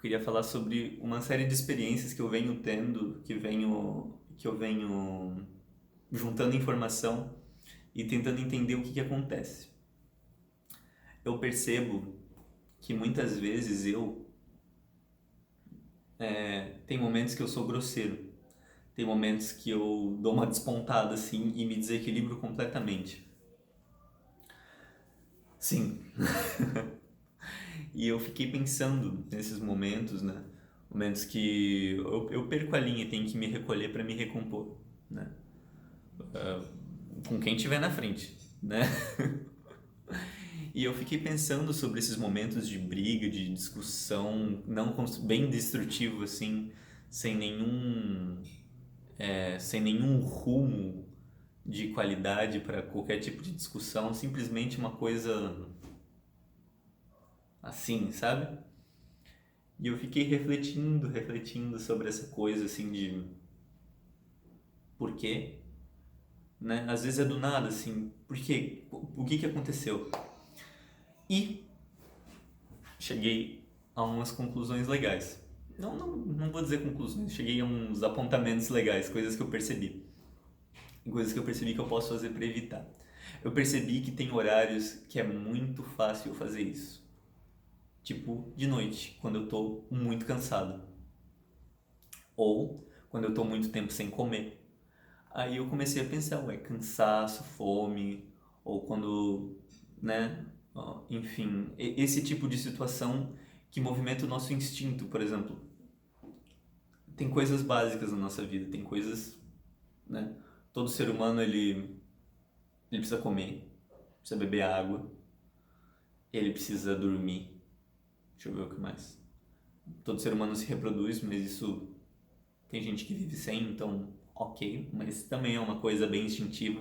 queria falar sobre uma série de experiências que eu venho tendo, que eu venho juntando informação e tentando entender o que que acontece. Eu percebo que muitas vezes tem momentos que eu sou grosseiro, tem momentos que eu dou uma despontada assim e me desequilibro completamente. Sim. E eu fiquei pensando nesses momentos, né? Momentos que eu perco a linha e tenho que me recolher para me recompor, né? Com quem tiver na frente, né? E eu fiquei pensando sobre esses momentos de briga, de discussão, não bem destrutivo assim, sem nenhum, sem nenhum rumo de qualidade para qualquer tipo de discussão, simplesmente uma coisa assim, sabe? E eu fiquei refletindo sobre essa coisa assim de por quê, né? Às vezes é do nada assim, por quê? O que que aconteceu? E cheguei a umas conclusões legais. Não vou dizer conclusões, cheguei a uns apontamentos legais, coisas que eu percebi. Coisas que eu percebi que eu posso fazer para evitar. Eu percebi que tem horários que é muito fácil eu fazer isso. Tipo, de noite, quando eu tô muito cansado. Ou quando eu tô muito tempo sem comer. Aí eu comecei a pensar, ué, cansaço, fome, ou quando, né, enfim, esse tipo de situação que movimenta o nosso instinto, por exemplo. Tem coisas básicas na nossa vida, tem coisas, né, todo ser humano ele precisa comer, precisa beber água, ele precisa dormir, deixa eu ver o que mais. Todo ser humano se reproduz, mas isso tem gente que vive sem, então ok, mas também é uma coisa bem instintiva.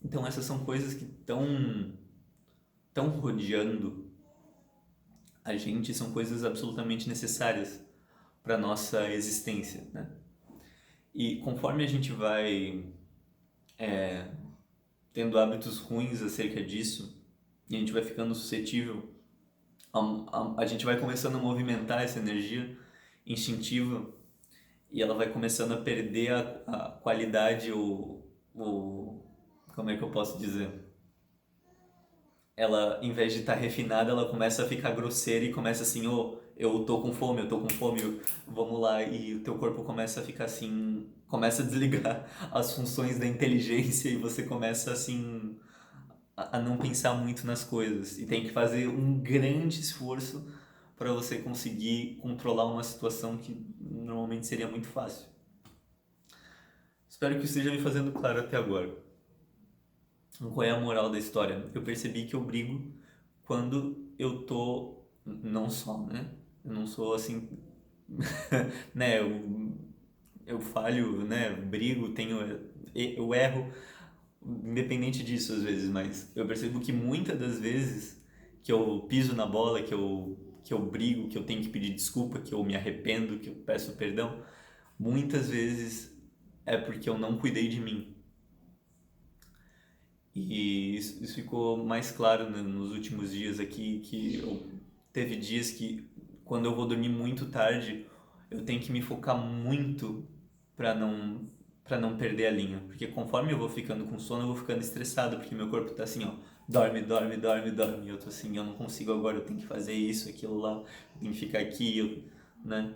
Então essas são coisas que estão rodeando a gente, são coisas absolutamente necessárias para nossa existência, né? E conforme a gente vai tendo hábitos ruins acerca disso, e a gente vai ficando suscetível, a gente vai começando a movimentar essa energia instintiva e ela vai começando a perder a qualidade, como é que eu posso dizer? Ela, em vez de estar refinada, ela começa a ficar grosseira e começa assim, oh, eu tô com fome, vamos lá, e o teu corpo começa a ficar assim, começa a desligar as funções da inteligência e você começa assim a não pensar muito nas coisas e tem que fazer um grande esforço para você conseguir controlar uma situação que normalmente seria muito fácil. Espero que esteja me fazendo claro até agora. Qual é a moral da história? Eu percebi que eu brigo quando eu tô. Não só, né? Eu não sou assim. né? Eu falho, né? Brigo, tenho. Eu erro, independente disso às vezes, mas eu percebo que muitas das vezes que eu piso na bola, que eu brigo, que eu tenho que pedir desculpa, que eu me arrependo, que eu peço perdão, muitas vezes é porque eu não cuidei de mim. E isso ficou mais claro, né, nos últimos dias aqui, teve dias que quando eu vou dormir muito tarde, eu tenho que me focar muito para não perder a linha, porque conforme eu vou ficando com sono, eu vou ficando estressado, porque meu corpo tá assim, ó, dorme, dorme, dorme, dorme, e eu tô assim, eu não consigo agora, eu tenho que fazer isso, aquilo lá, eu tenho que ficar aqui, né?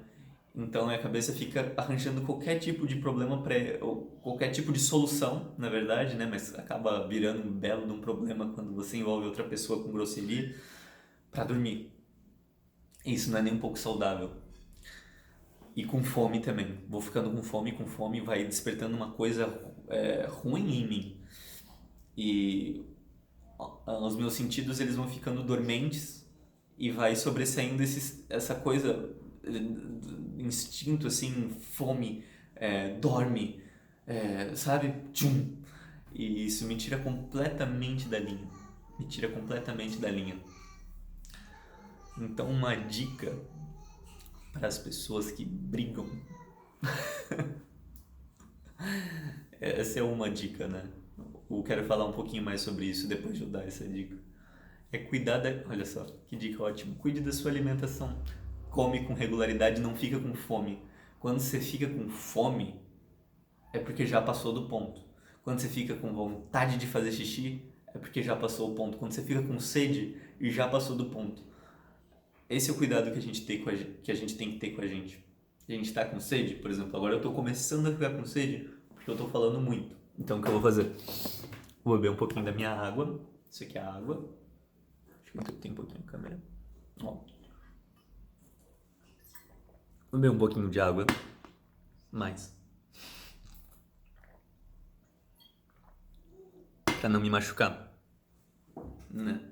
Então a cabeça fica arranjando qualquer tipo de problema ou qualquer tipo de solução, na verdade, né? Mas acaba virando um belo de um problema quando você envolve outra pessoa com grosseria para dormir. E isso não é nem um pouco saudável. E com fome também. Vou ficando com fome vai despertando uma coisa ruim em mim. E os meus sentidos eles vão ficando dormentes e vai sobressaindo essa coisa, instinto assim, fome, dorme, sabe? Tchum. E isso me tira completamente da linha. Me tira completamente da linha. Então, uma dica para as pessoas que brigam. Essa é uma dica, né? Eu quero falar um pouquinho mais sobre isso depois de eu dar essa dica. É cuidar da. Olha só, que dica ótima. Cuide da sua alimentação. come com regularidade não fica com fome. Quando você fica com fome, é porque já passou do ponto. Quando você fica com vontade de fazer xixi, é porque já passou o ponto. Quando você fica com sede, já passou do ponto. Esse é o cuidado que a gente tem que a gente tem que ter com a gente. A gente tá com sede, por exemplo, agora eu tô começando a ficar com sede porque eu tô falando muito. Então o que eu vou fazer? Vou beber um pouquinho da minha água. Isso aqui é a água. Acho que tem um pouquinho a câmera. Ó. Vou beber um pouquinho de água. Mais. Pra não me machucar. Né?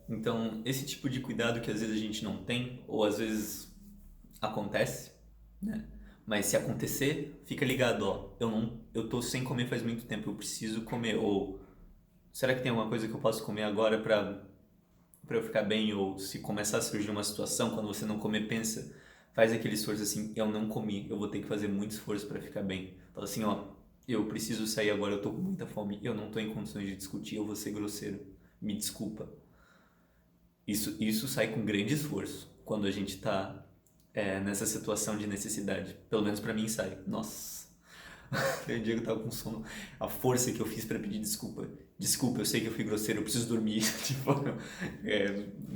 Então, esse tipo de cuidado que às vezes a gente não tem, ou às vezes acontece, né? Mas se acontecer, fica ligado, ó, eu tô sem comer faz muito tempo, eu preciso comer, ou será que tem alguma coisa que eu posso comer agora pra eu ficar bem, ou se começar a surgir uma situação, quando você não comer, pensa, faz aquele esforço assim, eu não comi, eu vou ter que fazer muito esforço pra ficar bem. Fala assim, ó, eu preciso sair agora, eu tô com muita fome, eu não tô em condições de discutir, eu vou ser grosseiro, me desculpa. Isso sai com grande esforço quando a gente tá nessa situação de necessidade. Pelo menos pra mim sai. Nossa, aquele dia que eu tava com sono, a força que eu fiz pra pedir desculpa. Desculpa, eu sei que eu fui grosseiro, eu preciso dormir. Tipo,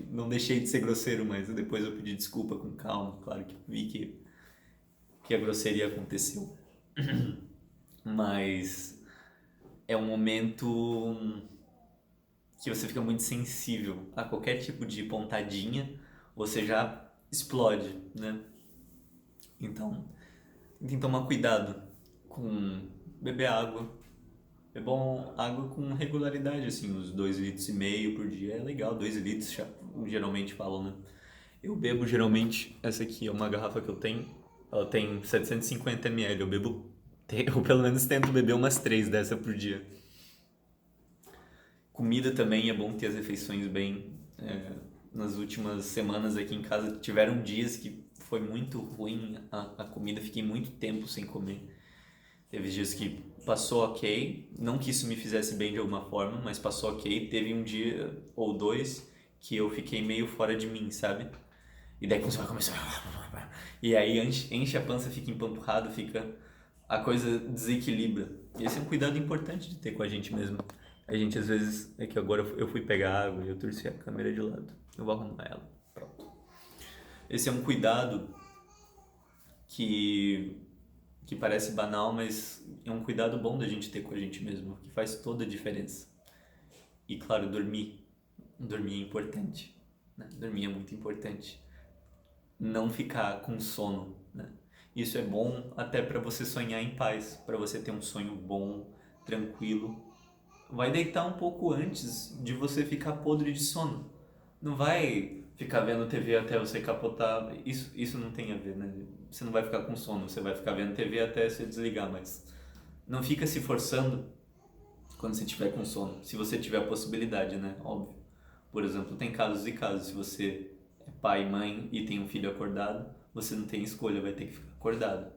não deixei de ser grosseiro, mas depois eu pedi desculpa com calma. Claro que vi que a grosseria aconteceu. Mas é um momento que você fica muito sensível a qualquer tipo de pontadinha, você já explode, né? Então, tem que tomar cuidado com beber água. É bom água com regularidade, assim, uns 2,5 litros por dia é legal, 2 litros geralmente falam, né? Eu bebo geralmente, essa aqui é uma garrafa que eu tenho, ela tem 750 ml, eu bebo, eu pelo menos tento beber umas 3 dessa por dia. Comida também é bom ter as refeições bem. Nas últimas semanas aqui em casa tiveram dias que foi muito ruim a comida, fiquei muito tempo sem comer. Teve dias que passou ok, não que isso me fizesse bem de alguma forma, mas passou ok. Teve um dia ou dois que eu fiquei meio fora de mim, sabe? E daí quando você vai começar. E aí enche a pança, fica empanturrado, fica. A coisa desequilibra. E esse é um cuidado importante de ter com a gente mesmo. A gente às vezes. É que agora eu fui pegar água e eu torci a câmera de lado. Eu vou arrumar ela. Pronto. Esse é um cuidado que. Que parece banal, mas é um cuidado bom da gente ter com a gente mesmo, que faz toda a diferença. E claro, dormir. Dormir é importante. Né? Dormir é muito importante. Não ficar com sono, né? Isso é bom até para você sonhar em paz, para você ter um sonho bom, tranquilo. Vai deitar um pouco antes de você ficar podre de sono. Não vai ficar vendo TV até você capotar. Isso não tem a ver, né? Você não vai ficar com sono, você vai ficar vendo TV até você desligar, mas não fica se forçando quando você tiver com sono. Se você tiver a possibilidade, né? Óbvio. Por exemplo, tem casos e casos. Se você é pai e mãe e tem um filho acordado, você não tem escolha, vai ter que ficar acordado.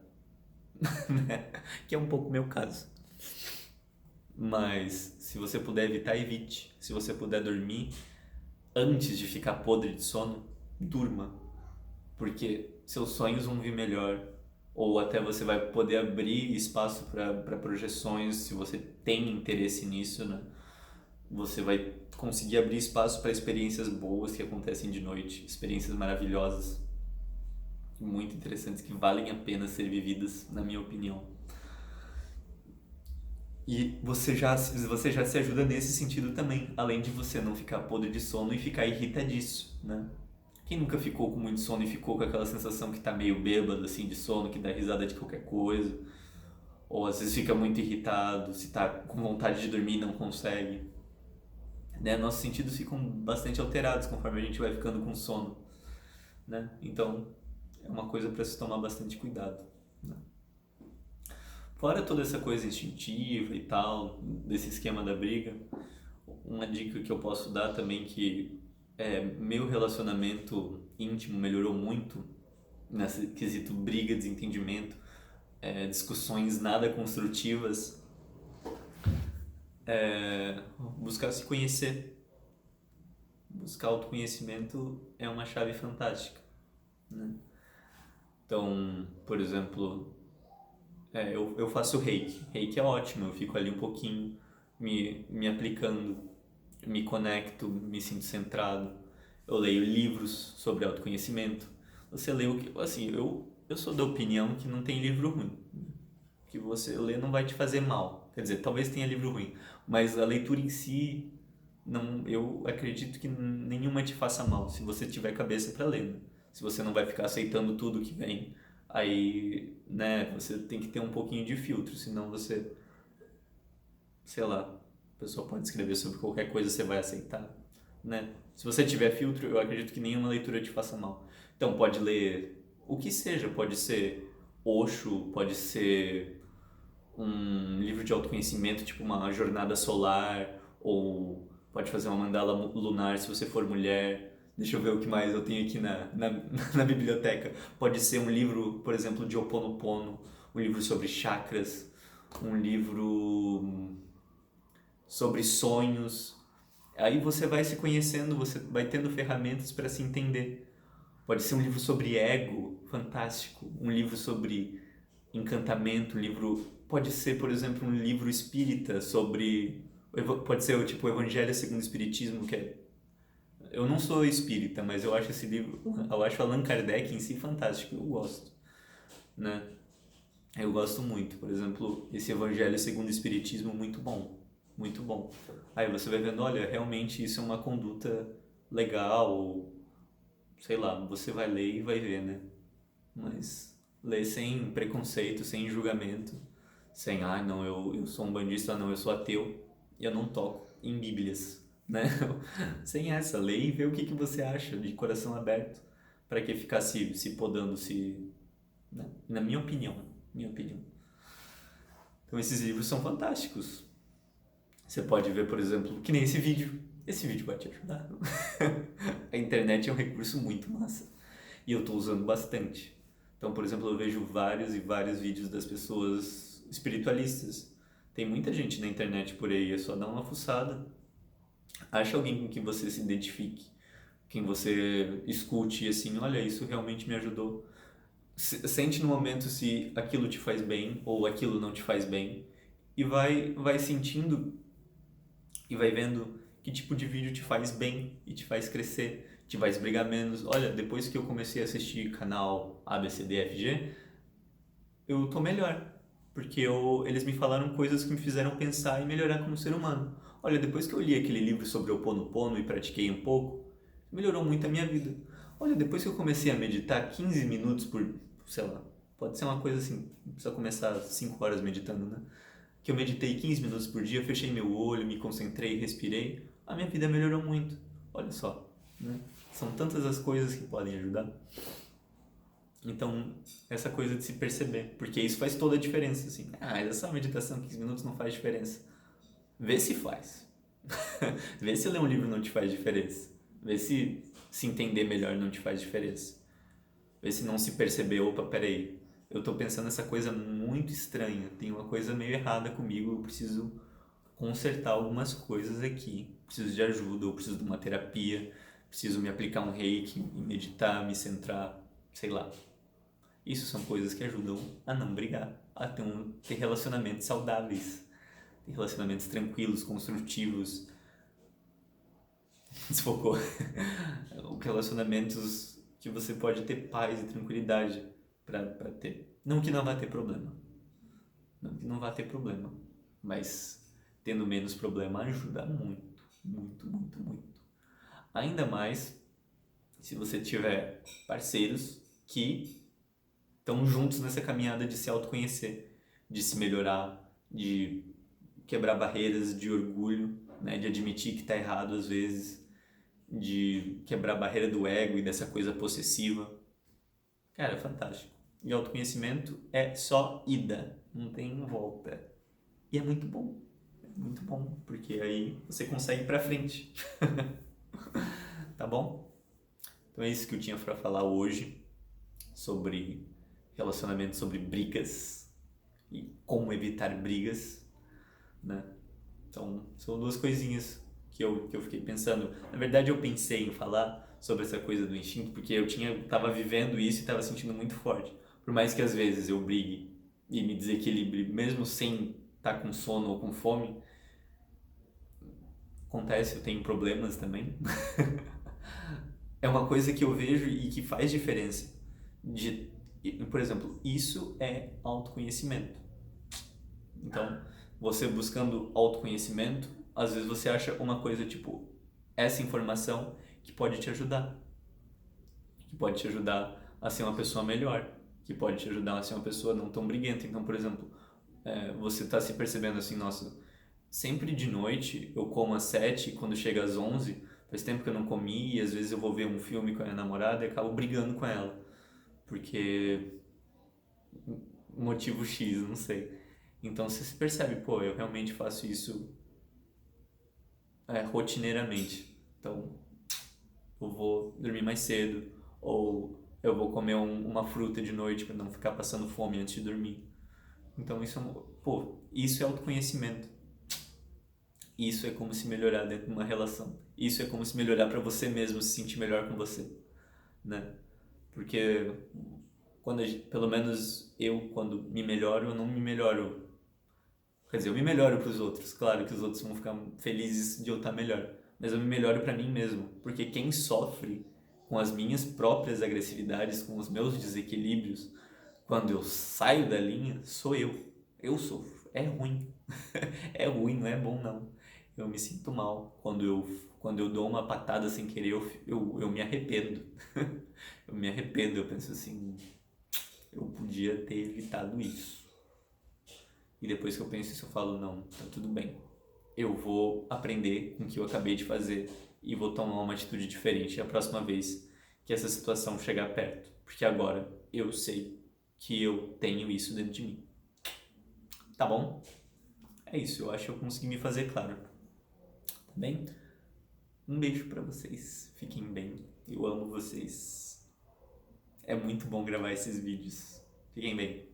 Né? Que é um pouco o meu caso. Mas se você puder evitar, evite. Se você puder dormir antes de ficar podre de sono, durma. Porque seus sonhos vão vir melhor. Ou até você vai poder abrir espaço para projeções, se você tem interesse nisso, né? Você vai conseguir abrir espaço para experiências boas que acontecem de noite, experiências maravilhosas, muito interessantes, que valem a pena ser vividas, na minha opinião. E você já se ajuda nesse sentido também, além de você não ficar podre de sono e ficar irritadiço, né? Quem nunca ficou com muito sono e ficou com aquela sensação que tá meio bêbado, assim, de sono, que dá risada de qualquer coisa, ou às vezes fica muito irritado, se tá com vontade de dormir e não consegue, né? Nossos sentidos ficam bastante alterados conforme a gente vai ficando com sono, né? Então, é uma coisa para se tomar bastante cuidado, né? Fora toda essa coisa instintiva e tal, desse esquema da briga, uma dica que eu posso dar também que meu relacionamento íntimo melhorou muito nesse quesito briga, desentendimento, discussões nada construtivas, buscar se conhecer. Buscar autoconhecimento é uma chave fantástica. né? Então, por exemplo, eu faço reiki. Reiki é ótimo, eu fico ali um pouquinho me aplicando, me conecto, me sinto centrado. Eu leio livros sobre autoconhecimento. Você lê o que. Assim, eu sou da opinião que não tem livro ruim. Que você lê não vai te fazer mal. Quer dizer, talvez tenha livro ruim, mas a leitura em si, não, eu acredito que nenhuma te faça mal, se você tiver cabeça para ler, né? Se você não vai ficar aceitando tudo que vem, aí, né, você tem que ter um pouquinho de filtro, senão você, sei lá, a pessoa pode escrever sobre qualquer coisa, você vai aceitar, né? Se você tiver filtro, eu acredito que nenhuma leitura te faça mal. Então, pode ler o que seja, pode ser Osho, pode ser um livro de autoconhecimento, tipo uma jornada solar, ou pode fazer uma mandala lunar se você for mulher. Deixa eu ver o que mais eu tenho aqui na biblioteca. Pode ser um livro, por exemplo, de Ho Oponopono, um livro sobre chakras, um livro sobre sonhos. Aí você vai se conhecendo, você vai tendo ferramentas para se entender. Pode ser um livro sobre ego, fantástico. Um livro sobre encantamento, um livro... Pode ser, por exemplo, um livro espírita sobre... Pode ser tipo o Evangelho segundo o Espiritismo, que é... Eu não sou espírita, mas eu acho esse livro... Eu acho Allan Kardec em si fantástico, eu gosto, né? Eu gosto muito. Por exemplo, esse Evangelho segundo o Espiritismo, muito bom. Muito bom. Aí você vai vendo, olha, realmente isso é uma conduta legal, sei lá, você vai ler e vai ver, né? Mas ler sem preconceito, sem julgamento, sem, não, eu sou um bandista, não, eu sou ateu e eu não toco em bíblias, né? Sem essa, lê e vê o que você acha, de coração aberto, para que ficar se podando, né? Na minha opinião. Então esses livros são fantásticos. Você pode ver, por exemplo, que nem esse vídeo. Esse vídeo vai te ajudar. A internet é um recurso muito massa. E eu estou usando bastante. Então, por exemplo, eu vejo vários e vários vídeos das pessoas espiritualistas. Tem muita gente na internet por aí, é só dar uma fuçada. Acha alguém com quem você se identifique, quem você escute e assim, olha, isso realmente me ajudou. Sente no momento se aquilo te faz bem ou aquilo não te faz bem. E vai sentindo e vai vendo que tipo de vídeo te faz bem e te faz crescer, te faz brigar menos. Olha, depois que eu comecei a assistir canal ABCDFG, eu tô melhor, porque eles me falaram coisas que me fizeram pensar e melhorar como ser humano. Olha, depois que eu li aquele livro sobre o Ho Oponopono e pratiquei um pouco, melhorou muito a minha vida. Olha, depois que eu comecei a meditar 15 minutos por, sei lá, pode ser uma coisa assim, não precisa começar 5 horas meditando, né? Que eu meditei 15 minutos por dia, fechei meu olho, me concentrei, respirei, a minha vida melhorou muito. Olha só, né? São tantas as coisas que podem ajudar. Então, essa coisa de se perceber, porque isso faz toda a diferença, assim. Essa meditação 15 minutos não faz diferença. Vê se faz. Vê se ler um livro não te faz diferença. Vê se entender melhor não te faz diferença. Vê se não se perceber, opa, peraí, eu tô pensando essa coisa muito estranha, tem uma coisa meio errada comigo, eu preciso consertar algumas coisas aqui, preciso de ajuda, ou preciso de uma terapia, preciso me aplicar um reiki, meditar, me centrar, sei lá. Isso são coisas que ajudam a não brigar, a ter relacionamentos saudáveis, ter relacionamentos tranquilos, construtivos, desfocou, relacionamentos que você pode ter paz e tranquilidade para ter. Não que não vá ter problema, não que não vá ter problema, mas tendo menos problema ajuda muito, muito, muito, muito. Ainda mais se você tiver parceiros que estão juntos nessa caminhada de se autoconhecer, de se melhorar, de quebrar barreiras de orgulho, né, de admitir que está errado às vezes, de quebrar a barreira do ego e dessa coisa possessiva. Cara, é fantástico. E autoconhecimento é só ida, não tem volta. E é muito bom, porque aí você consegue ir pra frente. Tá bom? Então é isso que eu tinha para falar hoje sobre relacionamento, sobre brigas e como evitar brigas, né? Então, são duas coisinhas que eu fiquei pensando. Na verdade, eu pensei em falar sobre essa coisa do instinto, porque tava vivendo isso e tava sentindo muito forte. Por mais que às vezes eu brigue e me desequilibre, mesmo sem estar com sono ou com fome, acontece, eu tenho problemas também. É uma coisa que eu vejo e que faz diferença. Por exemplo, isso é autoconhecimento. Então, você buscando autoconhecimento, às vezes você acha uma coisa tipo essa informação que pode te ajudar, que pode te ajudar a ser uma pessoa melhor, que pode te ajudar a ser uma pessoa não tão briguenta. Então, por exemplo, você está se percebendo assim, nossa, sempre de noite eu como às 7, quando chega às 11, faz tempo que eu não comi e às vezes eu vou ver um filme com a minha namorada e acabo brigando com ela, porque motivo X, não sei. Então você se percebe, pô, eu realmente faço isso rotineiramente. Então eu vou dormir mais cedo ou eu vou comer uma fruta de noite para não ficar passando fome antes de dormir. Então isso é autoconhecimento. Isso é como se melhorar dentro de uma relação. Isso é como se melhorar para você mesmo se sentir melhor com você, né? Porque pelo menos eu quando me melhoro, eu não me melhoro. Quer dizer, eu me melhoro para os outros. Claro que os outros vão ficar felizes de eu estar melhor, mas eu me melhoro para mim mesmo, porque quem sofre com as minhas próprias agressividades, com os meus desequilíbrios, quando eu saio da linha, sou eu. Eu sofro. É ruim. É ruim, não é bom não. Eu me sinto mal quando eu dou uma patada sem querer, eu me arrependo. Eu me arrependo, eu penso assim, eu podia ter evitado isso. E depois que eu penso isso, eu falo, não, tá tudo bem. Eu vou aprender com o que eu acabei de fazer e vou tomar uma atitude diferente a próxima vez que essa situação chegar perto. Porque agora eu sei que eu tenho isso dentro de mim. Tá bom? É isso, eu acho que eu consegui me fazer claro. Tá bem? Um beijo pra vocês. Fiquem bem. Eu amo vocês. É muito bom gravar esses vídeos. Fiquem bem.